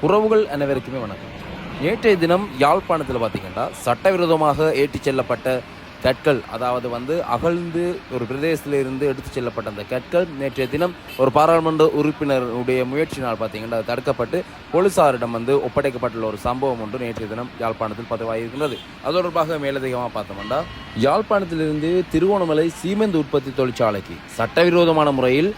உறவுகள் அனைவருக்குமே வணக்கம். நேற்றைய தினம் யாழ்ப்பாணத்தில் பார்த்தீங்கன்னா சட்டவிரோதமாக ஏற்றிச் செல்லப்பட்ட கற்கள், அதாவது அகழ்ந்து ஒரு பிரதேசத்திலிருந்து எடுத்துச் செல்லப்பட்ட அந்த கற்கள் நேற்றைய தினம் ஒரு பாராளுமன்ற உறுப்பினருடைய முயற்சியினால் பார்த்தீங்கன்னா தடுக்கப்பட்டு போலீசாரிடம் ஒப்படைக்கப்பட்டுள்ள ஒரு சம்பவம் ஒன்று நேற்றைய தினம் யாழ்ப்பாணத்தில் பதிவாகியிருக்கிறது. அது தொடர்பாக மேலதிகமாக பார்த்தோம்னா, யாழ்ப்பாணத்திலிருந்து திருவோணமலை சீமெந்து உற்பத்தி தொழிற்சாலைக்கு சட்டவிரோதமான முறையில்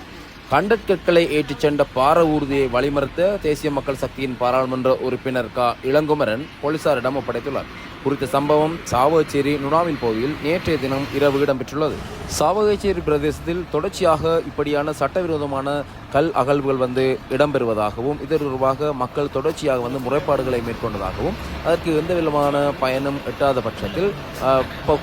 கண்டற்கற்களை ஏற்றிச் சென்ற பார ஊர்தியை வழிமறுத்த தேசிய மக்கள் சக்தியின் பாராளுமன்ற உறுப்பினர் இளங்குமரன் போலீசாரிடம் ஒப்படைத்துள்ளார். குறித்த சம்பவம் சாவகச்சேரி நுணாவில் பகுதியில் நேற்றைய தினம் இரவு இடம்பெற்றுள்ளது. சாவகச்சேரி பிரதேசத்தில் தொடர்ச்சியாக இப்படியான சட்டவிரோதமான கல் அகழ்வுகள் இடம்பெறுவதாகவும் இது தொடர்பாக மக்கள் தொடர்ச்சியாக முறைப்பாடுகளை மேற்கொண்டதாகவும் அதற்கு எந்த விதமான பயனும் எட்டாத பட்சத்தில்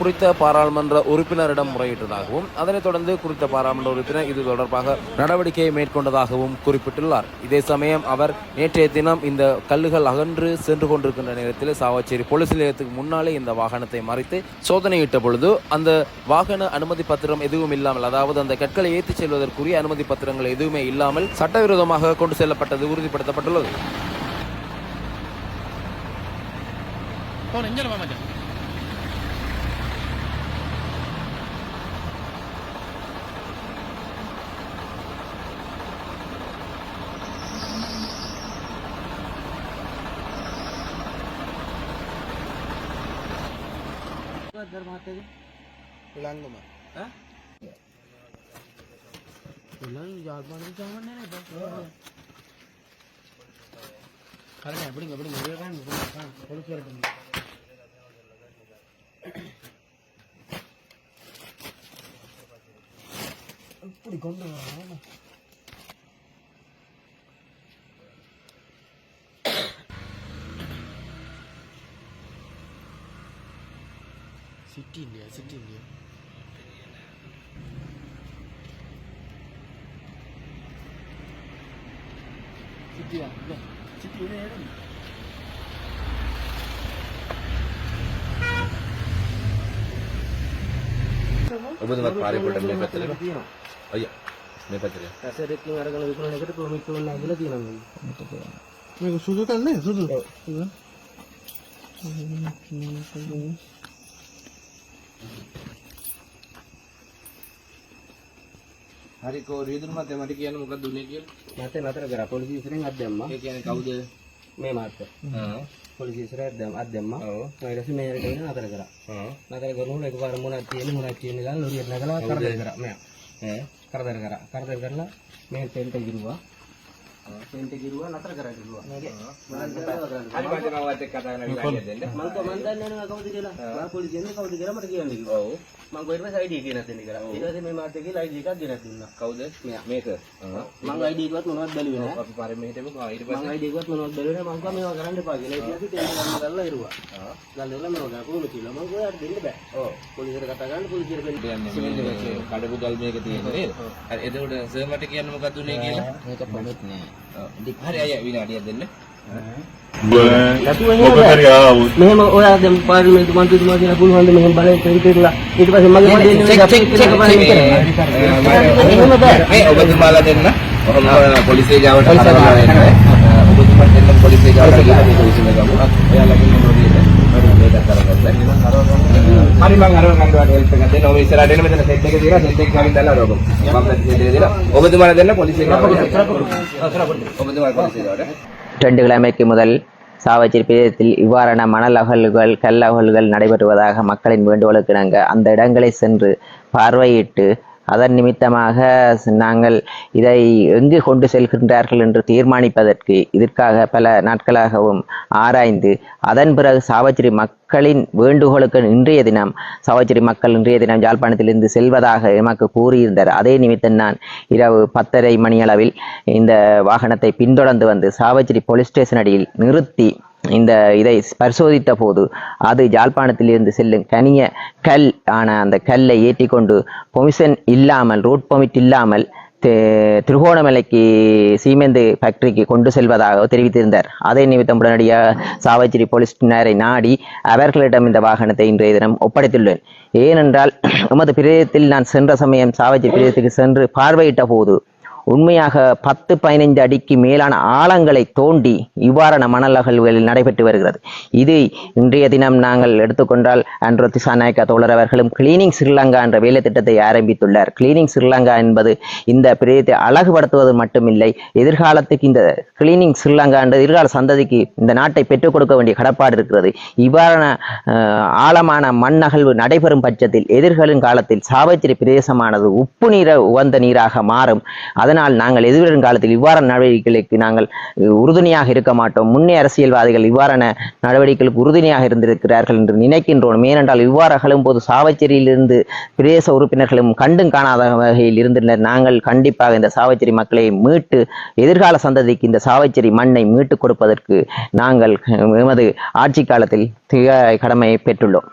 குறித்த பாராளுமன்ற உறுப்பினரிடம் முறையிட்டதாகவும் அதனைத் தொடர்ந்து குறித்த பாராளுமன்ற உறுப்பினர் இது தொடர்பாக நடவடிக்கையை மேற்கொண்டதாகவும் குறிப்பிட்டுள்ளார். இதே சமயம் அவர் நேற்றைய தினம் இந்த கல்லுகள் அகன்று சென்று கொண்டிருக்கின்ற நேரத்தில் சாவகச்சேரி போலீஸ் நிலையத்துக்கு முன்னாலே இந்த வாகனத்தை மறைத்து சோதனையிட்ட பொழுது அந்த வாகன அனுமதி பத்திரம் எதுவும் இல்லாமல், அதாவது அந்த கற்களை ஏற்றிச் செல்வதற்குரிய அனுமதி பத்திரங்கள் எதுவுமே இல்லாமல் சட்டவிரோதமாக கொண்டு செல்லப்பட்டது உறுதிப்படுத்தப்பட்டுள்ளது. City India. City ini ada. Apa tempat pariwisata ini betul? Oh iya, ini betul ya. Saya reking ada kalau itu nanti kalau mikul lagi lagi nanti. Mereka sudah kan nih, sudah. Hari kau ridur matematika yang muka dunia kian. Mata negara polisi sering ada mah. Kian kau deh. Memata. Polisi sering ada mah. Mereka sih mencari kau ini mata negara. Mata negara nu lagi baru munati ini kan lihat negara karena negara meh. Karena negara lah. Meh tente girua. Tente girua mata negara girua. Hari macam awak kata lagi deh. Mantan yang kau tidak lah. Polisi ini kau tidak mereka yang gitu. Mangko itu saya ID nanti negara. Tidak sih memang ID kan di nanti. Kau deh, mereka. Mangko ID kuat menurut belu ya. Apa pare mereka itu kau ID Mangko ID kuat menurut belu ya. Mangko memang karena dipakai. Itu sih tidak negara itu. Lalu memang aku lucu lah. Mangko ada ini dah. Polisi katakan polisi berbentuk. Kalau bukan mereka itu. Itu udah sematik yang muka dunia gila. Mereka pamit nih. Di hari ayah bina dia deh. Memang orang yang parlimen itu mantu cuma 30 memang balik itu lah. Itu pasti makin obat malah denna. Polisi jawab polisi jawab polisi kamu. Ya lagi menurut hari mangaron ngandu ada pengen no isra dene medena sette ke dira sette kawin dala rogo mamla dira obat malah denna polisi jawab obat malah polisi jawab 2 கிழமைக்கு முதல் சாவகச்சேரி பிரதேசத்தில் இவ்வாறான மணல் அகழ்வுகள் கல் அகழ்வுகள் நடைபெறுவதாக மக்களின் வேண்டுகோளுக்கு இணங்க அந்த இடங்களை சென்று பார்வையிட்டு அதன் நிமித்தமாக நாங்கள் இதை எங்கு கொண்டு செல்கின்றார்கள் என்று தீர்மானிப்பதற்கு இதற்காக பல நாட்களாகவும் ஆராய்ந்து அதன் பிறகு சாவகச்சேரி மக்களின் வேண்டுகோளுக்கு சாவகச்சேரி மக்கள் இன்றைய தினம் யாழ்ப்பாணத்திலிருந்து செல்வதாக எமக்கு கூறியிருந்தார். அதே நிமித்தம் நான் இரவு 10:30 மணியளவில் இந்த வாகனத்தை பின்தொடர்ந்து சாவகச்சேரி போலீஸ் ஸ்டேஷன் அடியில் நிறுத்தி இதை பரிசோதித்த போது அது யாழ்ப்பாணத்திலிருந்து செல்லும் கனிய கல் ஆன அந்த கல்லை ஏற்றி கொண்டு பெர்மிஷன் இல்லாமல் ரூட் பெர்மிட் இல்லாமல் திருகோணமலைக்கு சீமெந்து ஃபேக்டரிக்கு கொண்டு செல்வதாக தெரிவித்திருந்தார். அதே நிமித்தம் உடனடியாக சாவச்சேரி போலீசினரை நாடி அவர்களிடம் இந்த வாகனத்தை இன்றைய தினம் ஒப்படைத்துள்ளேன். ஏனென்றால் எமது பிரதேசத்தில் நான் சென்ற சமயம் சாவச்சேரி பிரதேசத்துக்கு சென்று பார்வையிட்ட போது உண்மையாக 10-15 அடிக்கு மேலான ஆழங்களை தோண்டி இவ்வாறான மணல் அகழ்வுகளில் நடைபெற்று வருகிறது. இது இன்றைய தினம் நாங்கள் எடுத்துக்கொண்டால் அன்ரோ திசாநாயக்கா தோழர் அவர்களும் கிளீனிங் ஸ்ரீலங்கா என்ற வேலை திட்டத்தை ஆரம்பித்துள்ளார். கிளீனிங் ஸ்ரீலங்கா என்பது இந்த பிரதேசத்தை அழகுபடுத்துவது மட்டுமில்லை, எதிர்காலத்துக்கு இந்த கிளீனிங் ஸ்ரீலங்கா என்ற எதிர்கால சந்ததிக்கு இந்த நாட்டை பெற்றுக் கொடுக்க வேண்டிய கடப்பாடு இருக்கிறது. இவ்வாறான ஆழமான மண் அகழ்வு நடைபெறும் பட்சத்தில் எதிர்காலம் காலத்தில் சாவச்சேரி பிரதேசமானது உப்பு நீர உகந்த நீராக மாறும். அதனால் நாங்கள் எதிர்வரும் காலத்தில் இவ்வாறான நடவடிக்கைகளுக்கு நாங்கள் உறுதுணையாக இருக்க மாட்டோம். முன்னே அரசியல்வாதிகள் இவ்வாறான நடவடிக்கைகளுக்கு உறுதுணையாக இருந்திருக்கிறார்கள் என்று நினைக்கின்றோம். ஏனென்றால் இவ்வாறு அகலும் போது சாவச்சேரியிலிருந்து பிரதேச உறுப்பினர்களும் கண்டும் காணாத வகையில் இருந்தனர். நாங்கள் கண்டிப்பாக இந்த சாவச்சேரி மக்களை மீட்டு எதிர்கால சந்ததிக்கு இந்த சாவச்சேரி மண்ணை மீட்டுக் கொடுப்பதற்கு நாங்கள் எமது ஆட்சி காலத்தில் கடமையை பெற்றுள்ளோம்.